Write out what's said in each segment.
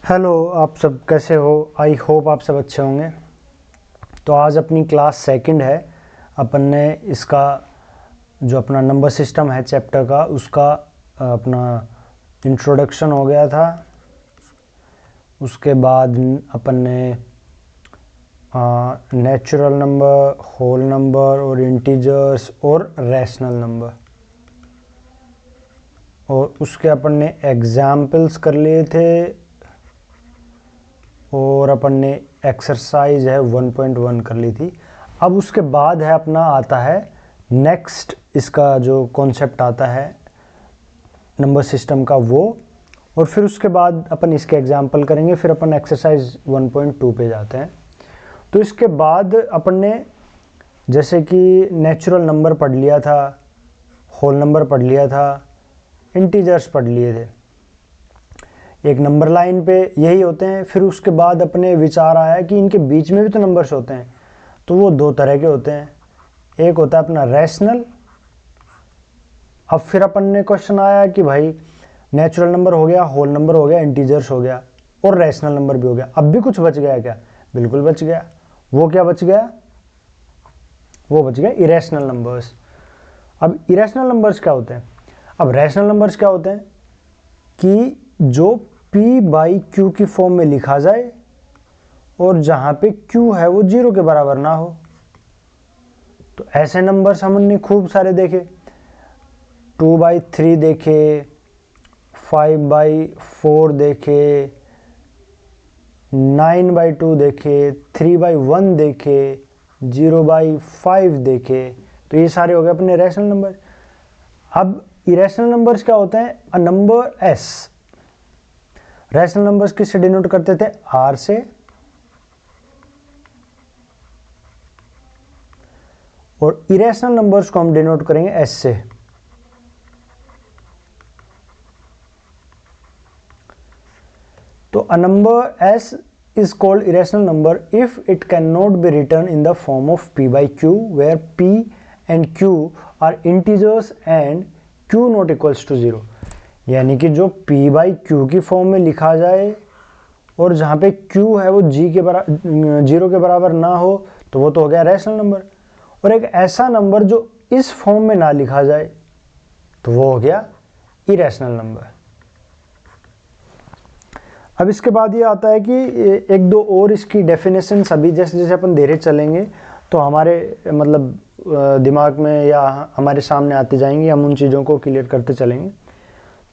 Hello, आप सब कैसे हो? आई होप आप सब अच्छे होंगे। तो आज अपनी क्लास सेकंड है। अपन ने इसका जो अपना नंबर सिस्टम है चैप्टर का, उसका अपना इंट्रोडक्शन हो गया था। उसके बाद अपन ने नेचुरल नंबर, होल नंबर और इंटीजर्स और रैशनल नंबर, और उसके अपन ने एग्जाम्पल्स कर लिए थे, और अपन ने एक्सरसाइज है 1.1 कर ली थी। अब उसके बाद है अपना आता है नेक्स्ट, इसका जो कॉन्सेप्ट आता है नंबर सिस्टम का वो, और फिर उसके बाद अपन इसके एग्जाम्पल करेंगे। फिर अपन एक्सरसाइज 1.2 पे जाते हैं। तो इसके बाद अपन ने जैसे कि नेचुरल नंबर पढ़ लिया था, होल नंबर पढ़ लिया था, इंटीजर्स पढ़ लिए थे। एक नंबर लाइन पे यही होते हैं। फिर उसके बाद अपने विचार आया कि इनके बीच में भी तो नंबर्स होते हैं। तो वो दो तरह के होते हैं, एक होता है अपना रैशनल। अब फिर अपन ने क्वेश्चन आया कि भाई नेचुरल नंबर हो गया, होल नंबर हो गया, इंटीजर्स हो गया और रैशनल नंबर भी हो गया। अब भी कुछ बच गया क्या? बिल्कुल बच गया। वो क्या बच गया? वो बच गया इरेशनल नंबर्स। अब इरेशनल नंबर्स क्या होते हैं? अब रैशनल नंबर्स क्या होते हैं कि जो p बाई क्यू की फॉर्म में लिखा जाए और जहां पे q है वो 0 के बराबर ना हो। तो ऐसे नंबर्स हमने खूब सारे देखे, 2/3 देखे, 5/4 देखे, 9/2 देखे, 3/1 देखे, 0/5 देखे। तो ये सारे हो गए अपने रैशनल नंबर। अब इरेशनल नंबर्स क्या होते हैं? A number s। Rational numbers किससे डिनोट करते थे? r से, और इरेशनल नंबर्स को हम डिनोट करेंगे s से। तो a number s is called irrational number if it cannot be written in the form of p by q, where p and q are integers and q not equals to 0। यानी कि जो p by q की फॉर्म में लिखा जाए और जहाँ पे q है वो 0 के बराबर ना हो, तो वो तो हो गया रैशनल नंबर। और एक ऐसा नंबर जो इस फॉर्म में ना लिखा जाए, तो वो हो गया इरेशनल नंबर। अब इसके बाद ये आता है कि एक दो और इसकी डेफिनेशन अभी जैसे जैसे अपन धीरे चलेंगे तो हमारे मतलब दिमाग में या हमारे सामने आती जाएंगी, हम उन चीज़ों को क्लियर करते चलेंगे।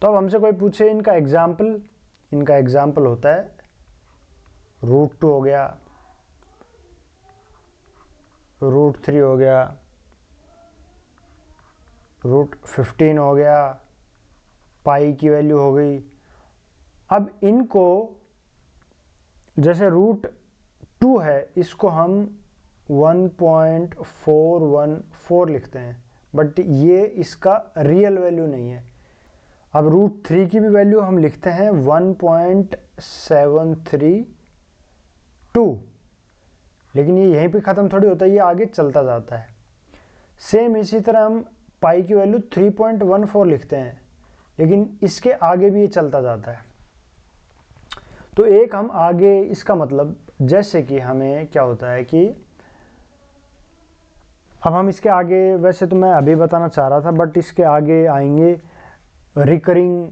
तो अब हमसे कोई पूछे इनका एग्जाम्पल होता है √2 हो गया, √3 हो गया, √15 हो गया, पाई की वैल्यू हो गई। अब इनको जैसे √2 है, इसको हम 1.414 लिखते हैं, बट ये इसका रियल वैल्यू नहीं है। अब √3 की भी वैल्यू हम लिखते हैं 1.732, लेकिन ये यहीं पे ख़त्म थोड़ी होता है, ये आगे चलता जाता है। सेम इसी तरह हम पाई की वैल्यू 3.14 लिखते हैं, लेकिन इसके आगे भी ये चलता जाता है। तो एक हम आगे, इसका मतलब जैसे कि हमें क्या होता है कि अब हम इसके आगे, वैसे तो मैं अभी बताना चाह रहा था बट इसके आगे आएंगे रिकरिंग,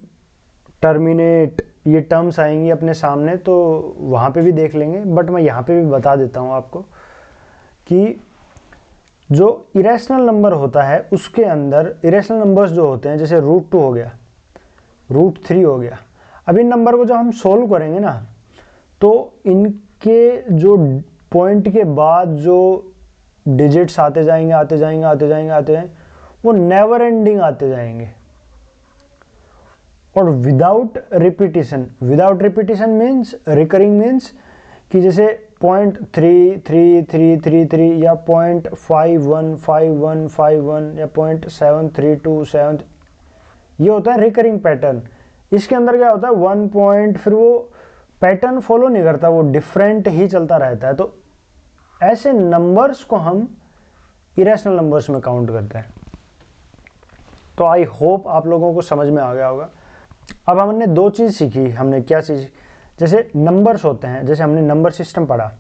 टर्मिनेट, ये टर्म्स आएंगी अपने सामने, तो वहाँ पे भी देख लेंगे। बट मैं यहाँ पे भी बता देता हूँ आपको कि जो इरेशनल नंबर होता है उसके अंदर इरेशनल नंबर्स जो होते हैं, जैसे √2 हो गया, √3 हो गया। अब इन नंबर को जब हम सोल्व करेंगे ना, तो इनके जो पॉइंट के बाद जो डिजिट्स आते जाएंगे, वो नेवर एंडिंग आते जाएंगे। और without repetition means, recurring means कि जैसे 0.33333 या 0.515151 या 0.7327, ये होता है रिकरिंग पैटर्न। इसके अंदर क्या होता है 1 पॉइंट, फिर वो पैटर्न फॉलो नहीं करता, वो डिफरेंट ही चलता रहता है। तो ऐसे नंबर्स को हम इरेशनल नंबर्स में काउंट करते हैं। तो आई होप आप लोगों को समझ में आ गया होगा। अब हमने दो चीज़ सीखी। हमने क्या चीज़? जैसे नंबर्स होते हैं, जैसे हमने नंबर सिस्टम पढ़ा,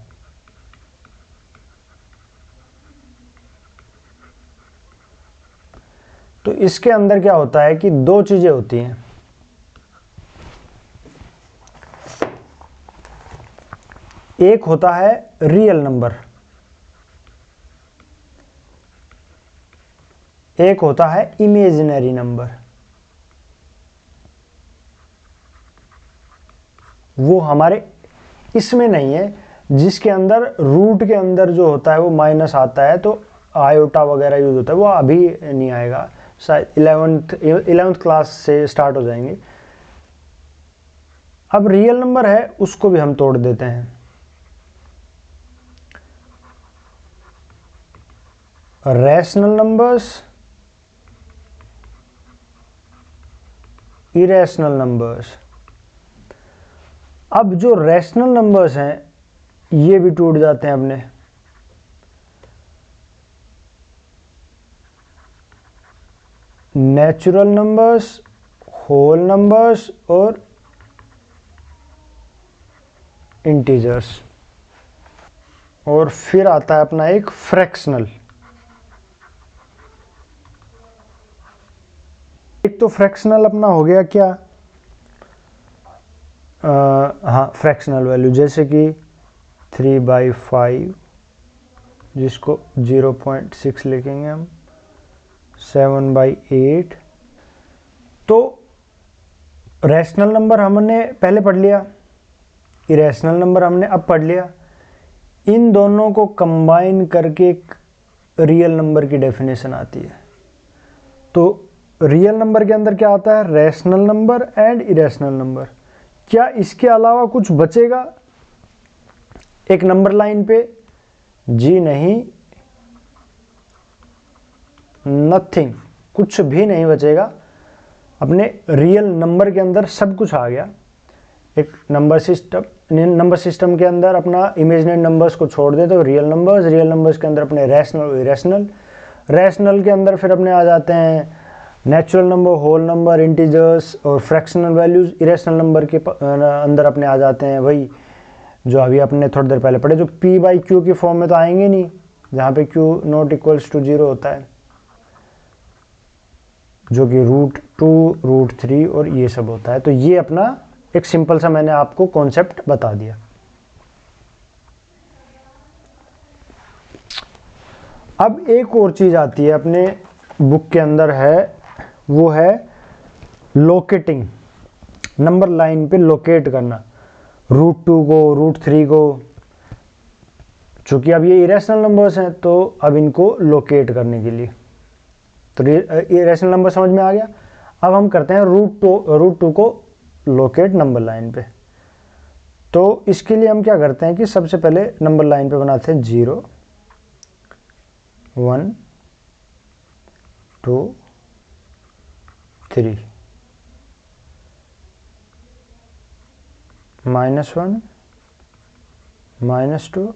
तो इसके अंदर क्या होता है कि दो चीजें होती हैं। एक होता है रियल नंबर, एक होता है इमेजिनरी नंबर। वो हमारे इसमें नहीं है, जिसके अंदर रूट के अंदर जो होता है वो माइनस आता है, तो आयोटा वगैरह यूज होता है, वो अभी नहीं आएगा, शायद 11th क्लास से स्टार्ट हो जाएंगे। अब रियल नंबर है, उसको भी हम तोड़ देते हैं। Rational numbers, irrational numbers. अब जो रैशनल नंबर्स हैं ये भी टूट जाते हैं अपने। नेचुरल नंबर्स, होल नंबर्स और इंटीजर्स। और फिर आता है अपना एक फ्रैक्शनल। एक तो फ्रैक्शनल अपना हो गया क्या, हाँ फ्रैक्शनल वैल्यू, जैसे कि 3/5 जिसको 0.6 लिखेंगे हम, 7/8। तो रैशनल नंबर हमने पहले पढ़ लिया, इरेशनल नंबर हमने अब पढ़ लिया। इन दोनों को कंबाइन करके एक रियल नंबर की डेफिनेशन आती है। तो रियल नंबर के अंदर क्या आता है, rational number and irrational number. क्या इसके अलावा कुछ बचेगा एक नंबर लाइन पे? जी नहीं, नथिंग, कुछ भी नहीं बचेगा। अपने रियल नंबर के अंदर सब कुछ आ गया। एक नंबर सिस्टम के अंदर अपना इमेजिनरी नंबर्स को छोड़ दे तो रियल नंबर्स के अंदर अपने रैशनल इरेशनल, रैशनल के अंदर फिर अपने आ जाते हैं natural number, whole number, integers और फ्रैक्शनल वैल्यूज। इरेशनल नंबर के अंदर अपने आ जाते हैं वही जो अभी अपने थोड़ी देर पहले पढ़े, जो p/q की फॉर्म में तो आएंगे नहीं, जहाँ पे q नॉट इक्वल्स टू 0 होता है, जो कि √2, √3 और ये सब होता है। तो ये अपना एक सिंपल सा मैंने आपको कॉन्सेप्ट बता दिया। अब एक और चीज आती है अपने बुक के अंदर है, वो है लोकेटिंग। नंबर लाइन पे लोकेट करना, √2 को, √3 को। चूंकि अब ये इरेशनल नंबर्स हैं तो अब इनको लोकेट करने के लिए, तो इरेशनल नंबर समझ में आ गया। अब हम करते हैं √2 को लोकेट नंबर लाइन पे। तो इसके लिए हम क्या करते हैं कि सबसे पहले नंबर लाइन पे बनाते हैं 0, 1, 2, 3, -1, -2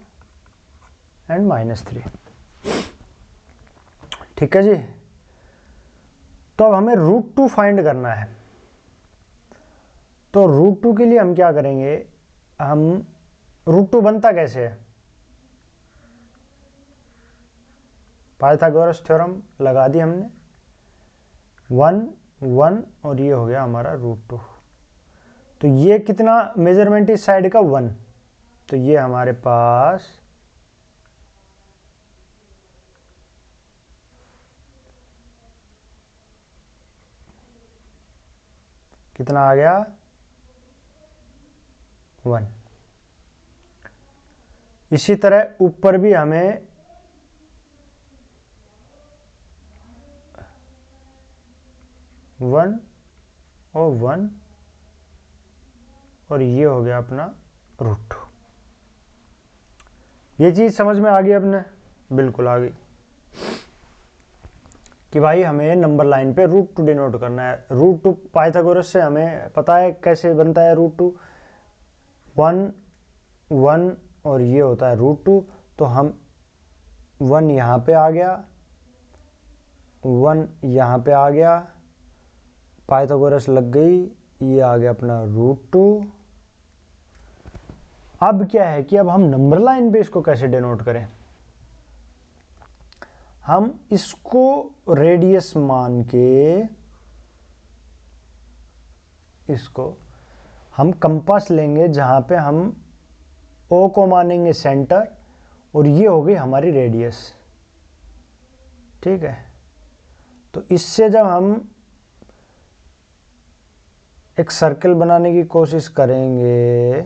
एंड -3। ठीक है जी। तो अब हमें √2 फाइंड करना है। तो √2 के लिए हम क्या करेंगे, हम √2 बनता कैसे है, पाइथागोरस थ्योरम लगा दी हमने, 1, 1 और ये हो गया हमारा √2। तो ये कितना मेजरमेंट इस साइड का 1, तो ये हमारे पास कितना आ गया 1। इसी तरह ऊपर भी हमें 1 और 1 और ये हो गया अपना √2। ये चीज समझ में आ गई अपने? बिल्कुल आ गई कि भाई हमें नंबर लाइन पे √2 डिनोट करना है। √2 पाइथागोरस से हमें पता है कैसे बनता है √2, 1, 1 और ये होता है √2। तो हम 1 यहाँ पे आ गया, 1 यहाँ पे आ गया, पाइथागोरस लग गई, ये आ गया अपना √2 अब क्या है कि अब हम नंबर लाइन पे इसको कैसे डिनोट करें। हम इसको रेडियस मान के इसको हम कंपास लेंगे जहां पे हम O को मानेंगे सेंटर और ये हो गई हमारी रेडियस। ठीक है, तो इससे जब हम एक सर्कल बनाने की कोशिश करेंगे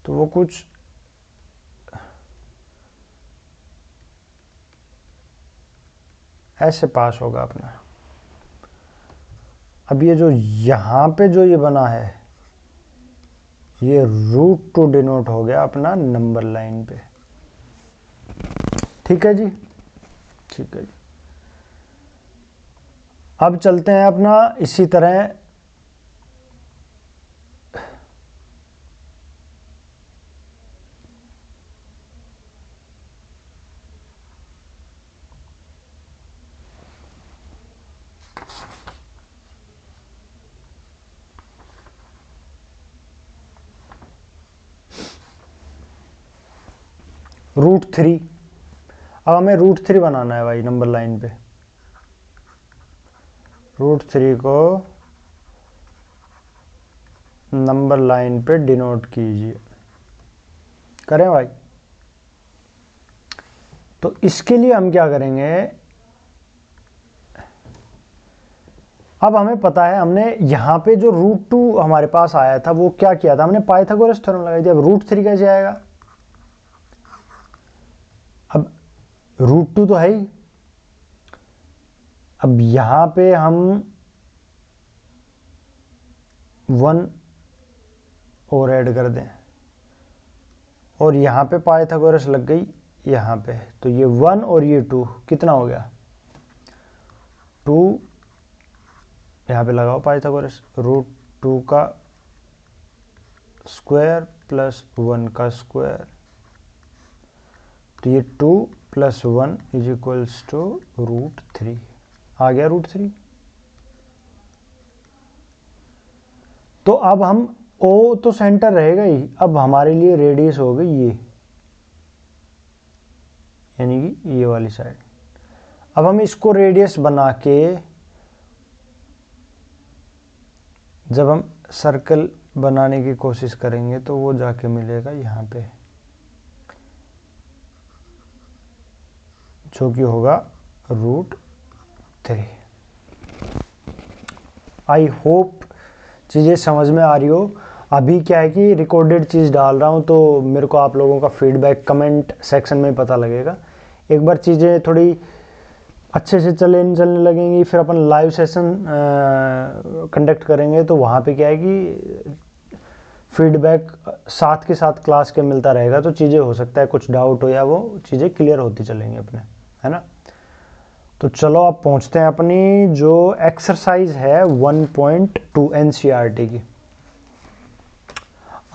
तो वो कुछ ऐसे पास होगा अपना। अब ये जो यहाँ पे जो ये बना है ये √2 डिनोट हो गया अपना नंबर लाइन पे। ठीक है जी, ठीक है जी। अब चलते हैं अपना इसी तरह √3। अब हमें √3 बनाना है भाई नंबर लाइन पे। √3 को नंबर लाइन पे डिनोट कीजिए। करें भाई? तो इसके लिए हम क्या करेंगे, अब हमें पता है हमने यहाँ पे जो √2 हमारे पास आया था वो क्या किया था, हमने पाइथागोरस थ्योरम लगाई थी। अब √3 कैसे आएगा? अब √2 तो है ही, अब यहाँ पे हम 1 और ऐड कर दें और यहाँ पे पाइथागोरस लग गई यहाँ पे, तो ये 1 और ये 2 कितना हो गया 2। यहाँ पे लगाओ पाइथागोरस, √2 का स्क्वायर प्लस 1 का स्क्वायर, तो ये 2 + 1 = √3 आ गया √3। तो अब हम O तो सेंटर रहेगा ही, अब हमारे लिए रेडियस हो गई ये, यानी कि ये वाली साइड। अब हम इसको रेडियस बना के जब हम सर्कल बनाने की कोशिश करेंगे तो वो जाके मिलेगा यहाँ पे, जो कि होगा √3। आई होप चीज़ें समझ में आ रही हो। अभी क्या है कि रिकॉर्डेड चीज़ डाल रहा हूँ तो मेरे को आप लोगों का फीडबैक कमेंट सेक्शन में पता लगेगा। एक बार चीज़ें थोड़ी अच्छे से चलने लगेंगी, फिर अपन लाइव सेशन कंडक्ट करेंगे तो वहाँ पे क्या है कि फीडबैक साथ के साथ क्लास के मिलता रहेगा, तो चीज़ें हो सकता है कुछ डाउट हो या वो चीज़ें क्लियर होती चलेंगी अपने, है ना। तो चलो अब पहुँचते हैं अपनी जो एक्सरसाइज है 1.2 NCERT की।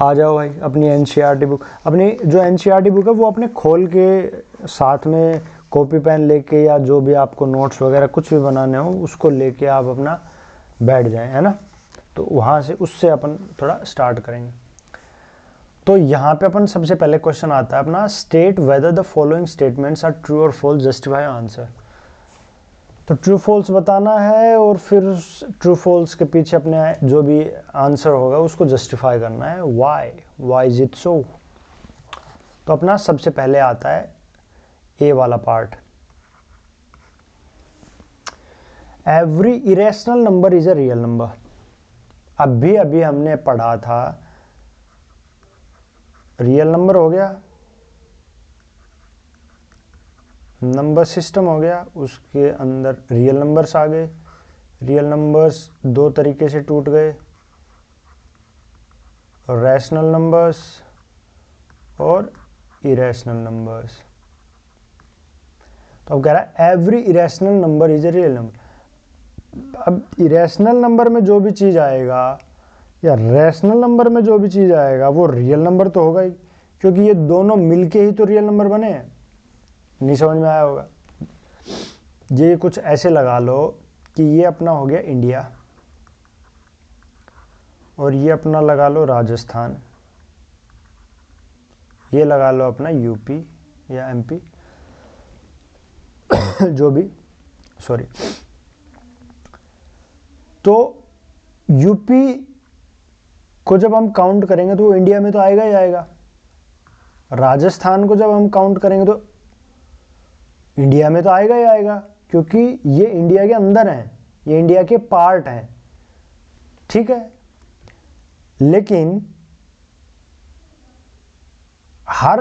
आ जाओ भाई अपनी NCERT बुक, अपनी जो NCERT बुक है वो अपने खोल के साथ में कॉपी पेन लेके या जो भी आपको नोट्स वगैरह कुछ भी बनाने हो उसको लेके आप अपना बैठ जाएं, है ना। तो वहाँ से उससे अपन थोड़ा स्टार्ट करेंगे। तो यहाँ पे अपन सबसे पहले क्वेश्चन आता है अपना, state whether the following statements are true और फॉल्स, जस्टिफाई आंसर। तो ट्रू फॉल्स बताना है और फिर ट्रू फॉल्स के पीछे अपने जो भी आंसर होगा उसको जस्टिफाई करना है, वाई इज इट सो। तो अपना सबसे पहले आता है ए वाला part, every irrational number is a real number. अभी हमने पढ़ा था रियल नंबर हो गया, नंबर सिस्टम हो गया, उसके अंदर रियल नंबर्स आ गए। रियल नंबर्स दो तरीके से टूट गए, रैशनल नंबर्स और इरेशनल नंबर्स। तो अब कह रहा है every irrational number is a real number. अब इरेशनल नंबर में जो भी चीज़ आएगा या रैशनल नंबर में जो भी चीज़ आएगा वो रियल नंबर तो होगा ही, क्योंकि ये दोनों मिलके ही तो रियल नंबर बने हैं। नहीं समझ में आया होगा? ये कुछ ऐसे लगा लो कि ये अपना हो गया इंडिया, और ये अपना लगा लो राजस्थान, ये लगा लो अपना यूपी या एमपी जो भी, सॉरी। तो यूपी को जब हम काउंट करेंगे तो वो इंडिया में तो आएगा ही आएगा। राजस्थान को जब हम काउंट करेंगे तो इंडिया में तो आएगा ही आएगा, क्योंकि ये इंडिया के अंदर हैं, ये इंडिया के पार्ट हैं, ठीक है। लेकिन हर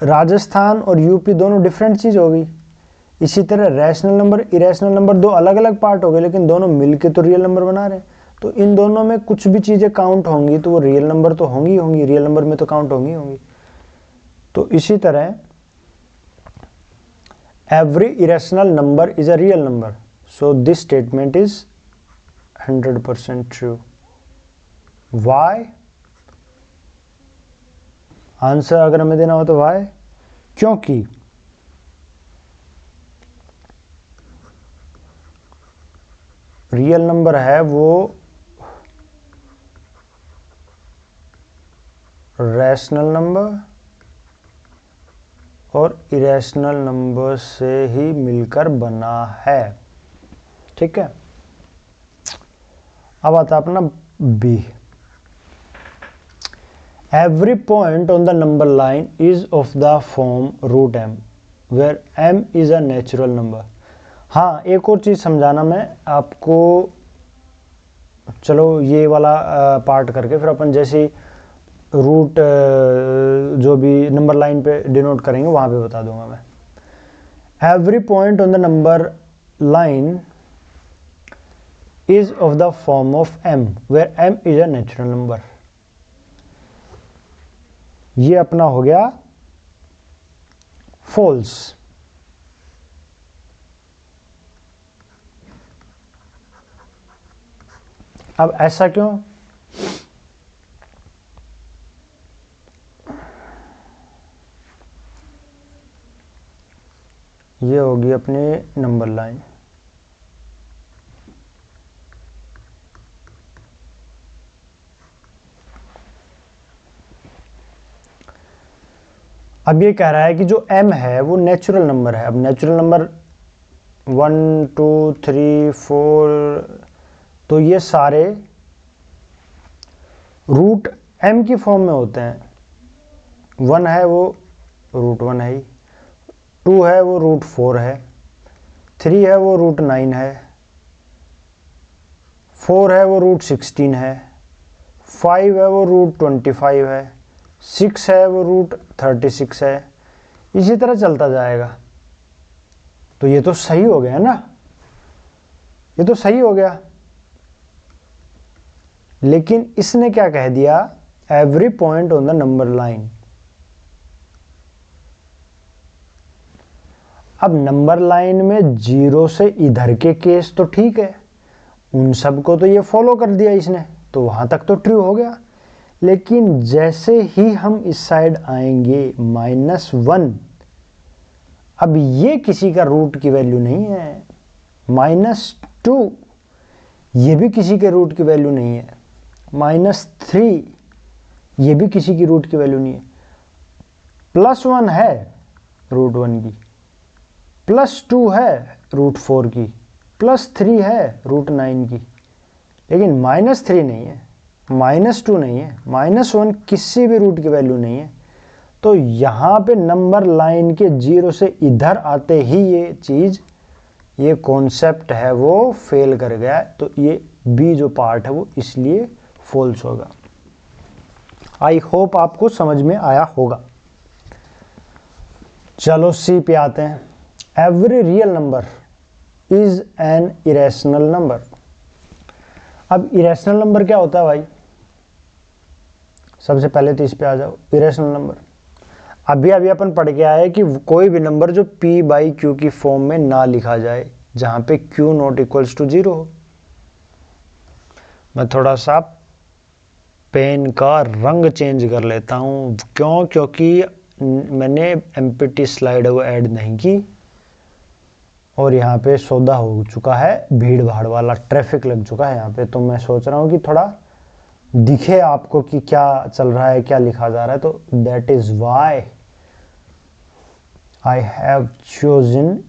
राजस्थान और यूपी दोनों डिफरेंट चीज होगी। इसी तरह रैशनल नंबर, इरेशनल नंबर दो अलग अलग पार्ट हो गए, लेकिन दोनों मिलके तो रियल नंबर बना रहे हैं। तो इन दोनों में कुछ भी चीजें काउंट होंगी तो वो रियल नंबर तो होंगी होंगी, रियल नंबर में तो काउंट होंगी होंगी। तो इसी तरह every irrational number is a real number, so this statement is 100% true. Why? Answer अगर हमें देना हो तो वाई, क्योंकि रियल नंबर है वो रैशनल नंबर और इरेशनल नंबर से ही मिलकर बना है, ठीक है। अब आता है अपना B. Every point on the number line is of the form root m where m is a natural number. हाँ, एक और चीज समझाना मैं आपको, चलो ये वाला पार्ट करके फिर अपन जैसे रूट जो भी नंबर लाइन पे डिनोट करेंगे वहां पे बता दूंगा मैं। Every point on the number line is of the form of m where m is a natural number. ये अपना हो गया फॉल्स। अब ऐसा क्यों? ये होगी अपनी नंबर लाइन। अब ये कह रहा है कि जो m है वो नेचुरल नंबर है। अब नेचुरल नंबर 1 2 3 4, तो ये सारे रूट m की फॉर्म में होते हैं। 1 है वो रूट 1 है ही, 2 है वो रूट 4 है, 3 है वो रूट 9 है, 4 है वो रूट 16 है, 5 है वो रूट 25 है, 6 है वो रूट 36 है। इसी तरह चलता जाएगा। तो ये तो सही हो गया ना, ये तो सही हो गया। लेकिन इसने क्या कह दिया? Every point on the number line. अब नंबर लाइन में 0 से इधर के केस तो ठीक है, उन सबको तो ये फॉलो कर दिया इसने, तो वहां तक तो ट्रू हो गया। लेकिन जैसे ही हम इस साइड आएंगे -1, अब ये किसी का रूट की वैल्यू नहीं है। -2 ये भी किसी के रूट की वैल्यू नहीं है। -3 ये भी किसी की रूट की वैल्यू नहीं है। +1 है रूट 1 की, +2 है रूट 4 की, +3 है रूट 9 की, लेकिन -3 नहीं है, -2 नहीं है, -1 किसी भी रूट की वैल्यू नहीं है। तो यहाँ पे नंबर लाइन के 0 से इधर आते ही ये चीज़, ये कॉन्सेप्ट है वो फेल कर गया। तो ये बी जो पार्ट है वो इसलिए फॉल्स होगा। आई होप आपको समझ में आया होगा। चलो सी पे आते हैं। Every real number is an irrational number. अब इरेशनल नंबर क्या होता है भाई? सबसे पहले तो इस पे आ जाओ। इरेशनल नंबर अभी अपन पढ़ के आए कि कोई भी नंबर जो p/q की फॉर्म में ना लिखा जाए, जहां पे q नॉट इक्वल्स टू 0 हो। मैं थोड़ा सा पेन का रंग चेंज कर लेता हूं। क्यों? क्योंकि मैंने एमपीटी स्लाइड वो ऐड नहीं की और यहाँ पे सौदा हो चुका है, भीड़ भाड़ वाला ट्रैफिक लग चुका है यहाँ पे। तो मैं सोच रहा हूँ कि थोड़ा दिखे आपको कि क्या चल रहा है, क्या लिखा जा रहा है, तो that is why I have chosen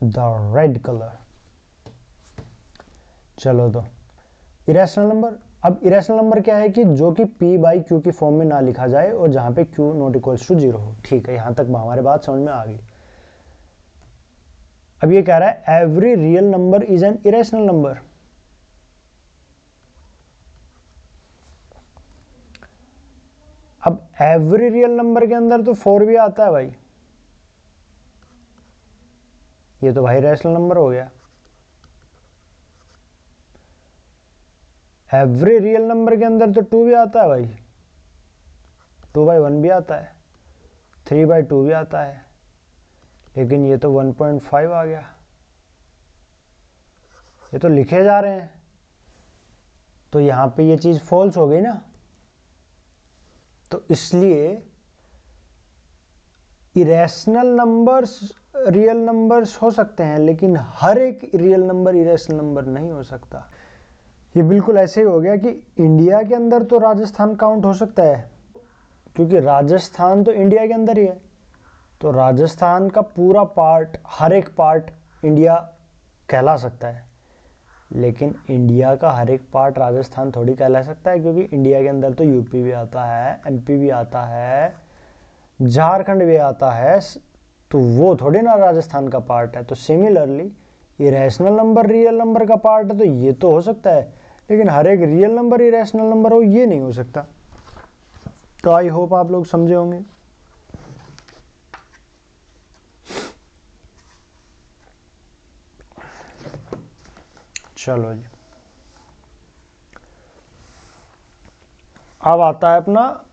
the red colour. चलो तो इरेशनल नंबर, अब इरेशनल नंबर क्या है कि जो कि p बाई क्यू की फॉर्म में ना लिखा जाए और जहां पे q नॉट इक्वल्स टू 0 हो। ठीक है, यहां तक हमारे बात समझ में आ गई। अब ये कह रहा है every real number is an irrational number. अब एवरी रियल नंबर के अंदर तो 4 भी आता है भाई, ये तो भाई रैशनल नंबर हो गया। एवरी रियल नंबर के अंदर तो 2 भी आता है भाई, 2/1 भी आता है, 3/2 भी आता है, लेकिन ये तो 1.5 आ गया। ये तो लिखे जा रहे हैं, तो यहां पे ये चीज फॉल्स हो गई ना। तो इसलिए इरेशनल नंबर्स रियल नंबर्स हो सकते हैं, लेकिन हर एक रियल नंबर इरेशनल नंबर नहीं हो सकता। ये बिल्कुल ऐसे ही हो गया कि इंडिया के अंदर तो राजस्थान काउंट हो सकता है, क्योंकि राजस्थान तो इंडिया के अंदर ही है, तो राजस्थान का पूरा पार्ट, हर एक पार्ट इंडिया कहला सकता है। लेकिन इंडिया का हर एक पार्ट राजस्थान थोड़ी कहला सकता है, क्योंकि इंडिया के अंदर तो यूपी भी आता है, एमपी भी आता है, झारखंड भी आता है, तो वो थोड़ी ना राजस्थान का पार्ट है। तो similarly irrational number real number का पार्ट है, तो ये तो हो सकता है, लेकिन हर एक रियल नंबर इरेशनल नंबर हो, ये नहीं हो सकता। तो आई होप आप लोग समझे होंगे। चलो जी, अब आता है अपना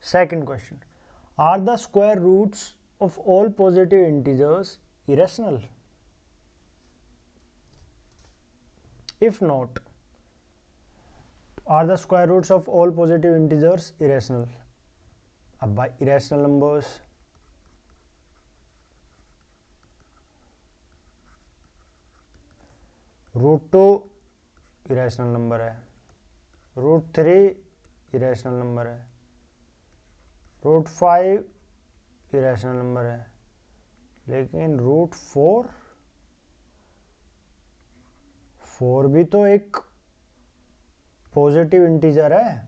second question. Are the square roots of all positive integers irrational? If not, are the square roots of all positive integers irrational? अब भाई इरेशनल नंबर्स √2 इरेशनल नंबर है, √3 इरेशनल नंबर है, √5 इरेशनल नंबर है, लेकिन √4 भी तो एक पॉजिटिव इंटीजर है।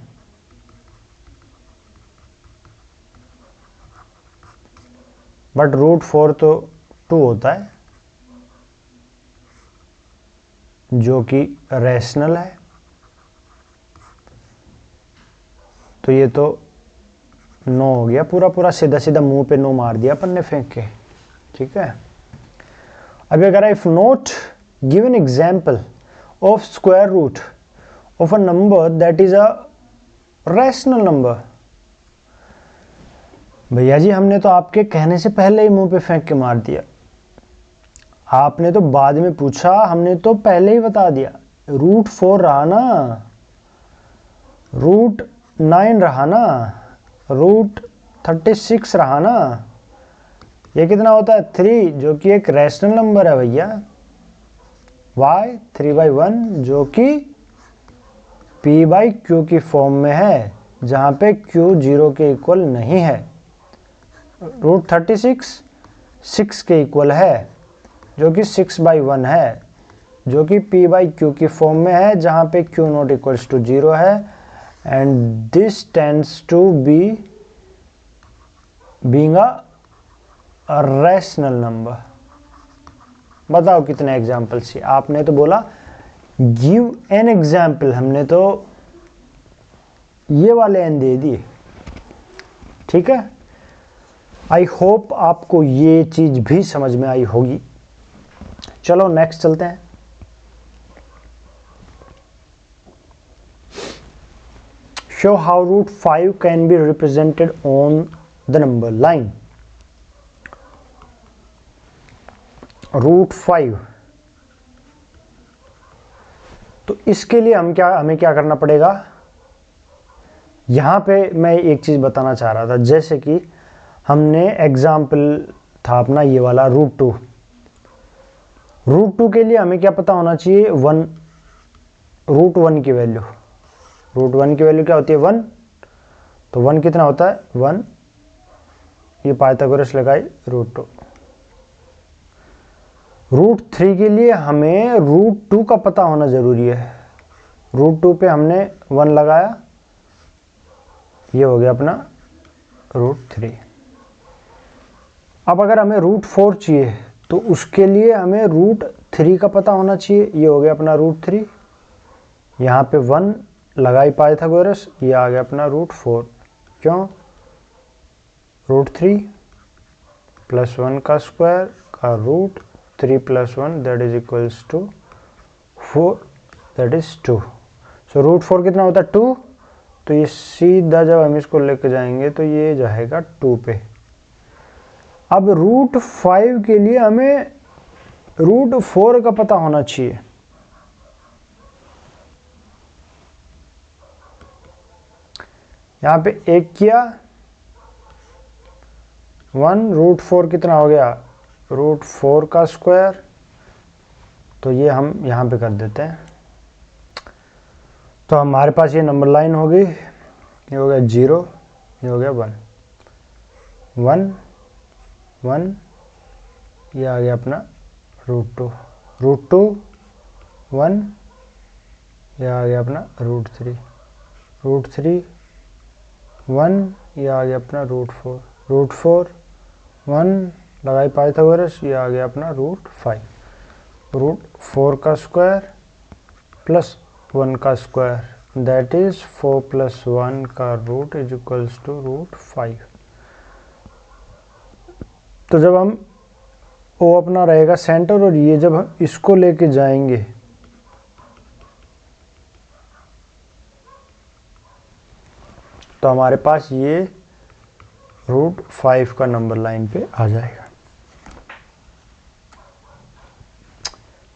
बट √4 तो 2 होता है, जो कि रैशनल है। तो ये तो 9 हो गया, पूरा पूरा सीधा सीधा मुंह पे 9 मार दिया अपन ने फेंक के। ठीक है, अब अगर if not give an example of square root of a number that is a rational number. भैया जी, हमने तो आपके कहने से पहले ही मुंह पे फेंक के मार दिया। आपने तो बाद में पूछा, हमने तो पहले ही बता दिया। √4 रहा ना, √9 रहा ना, √36 रहा ना, ये कितना होता है 3, जो कि एक रैशनल नंबर है भैया। y 3/1 जो कि p/q की फॉर्म में है, जहां पे q 0 के इक्वल नहीं है। √36 6 के इक्वल है, जो कि 6/1 है, जो कि p/q की फॉर्म में है, जहां पे q नॉट इक्वल्स टू 0 है। And this tends to be being a rational number. बताओ कितने एग्जाम्पल चाहिए? आपने तो बोला गिव एन एग्जाम्पल, हमने तो ये वाले एन दे दिए। ठीक है, आई होप आपको ये चीज भी समझ में आई होगी। चलो नेक्स्ट चलते हैं। Show how √5 can be represented on the number line. √5, तो इसके लिए हमें क्या करना पड़ेगा? यहां पे मैं एक चीज बताना चाह रहा था, जैसे कि हमने एग्जाम्पल था अपना ये वाला √2 के लिए हमें क्या पता होना चाहिए? 1 रूट 1 की वैल्यू, रूट 1 की वैल्यू क्या होती है 1, तो 1 कितना होता है 1, ये पाइथागोरस लगाई रूट 2। रूट 3 के लिए हमें रूट 2 का पता होना जरूरी है। रूट 2 पे हमने 1 लगाया, ये हो गया अपना रूट 3। अब अगर हमें रूट 4 चाहिए तो उसके लिए हमें रूट 3 का पता होना चाहिए, ये हो गया अपना रूट 3। यहाँ पे 1 लगाई पाइथागोरस, ये आ गया अपना रूट 4। क्यों, रूट 3 प्लस 1 का स्क्वायर का root 3 plus 1 that is equals to 4, that is 2। So root 4 कितना होता है 2, तो ये सीधा जब हम इसको लेके जाएंगे तो ये जाएगा 2 पे। अब रूट 5 के लिए हमें रूट 4 का पता होना चाहिए। यहाँ पे 1 किया 1, रूट 4 कितना हो गया रूट 4 का स्क्वायर, तो ये हम यहाँ पे कर देते हैं। तो हमारे पास ये नंबर लाइन हो गई, ये हो गया 0, ये हो गया 1 1 1, ये आ गया अपना रूट 2 1, ये आ गया अपना रूट 3 1, ये आ गया अपना रूट 4 1 लगाई पाइथागोरस, ये आ गया अपना रूट 5। रूट 4 का स्क्वायर प्लस 1 का स्क्वायर दैट इज 4 प्लस 1 का root is equals to root 5। तो जब हम ओ अपना रहेगा सेंटर और ये जब हम इसको लेके जाएंगे तो हमारे पास ये रूट 5 का नंबर लाइन पे आ जाएगा।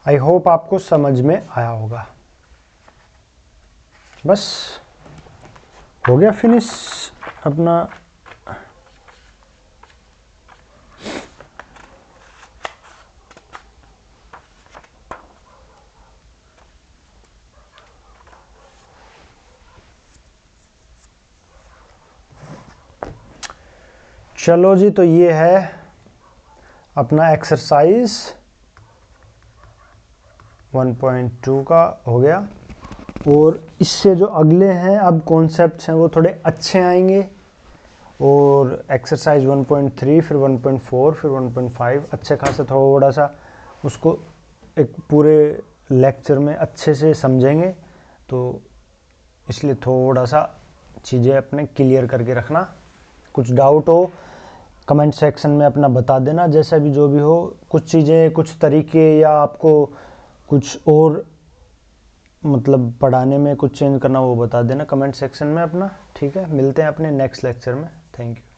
आई होप आपको समझ में आया होगा। बस हो गया फिनिश अपना। चलो जी, तो ये है अपना एक्सरसाइज 1.2 का हो गया। और इससे जो अगले हैं अब कॉन्सेप्ट्स हैं वो थोड़े अच्छे आएंगे। और एक्सरसाइज 1.3 फिर 1.4 फिर 1.5 अच्छे खासे थोड़ा सा उसको एक पूरे लेक्चर में अच्छे से समझेंगे। तो इसलिए थोड़ा सा चीज़ें अपने क्लियर करके रखना। कुछ डाउट हो कमेंट सेक्शन में अपना बता देना, जैसा भी जो भी हो। कुछ चीज़ें कुछ तरीके या आपको कुछ और मतलब पढ़ाने में कुछ चेंज करना वो बता देना कमेंट सेक्शन में अपना। ठीक है, मिलते हैं अपने नेक्स्ट लेक्चर में। Thank you.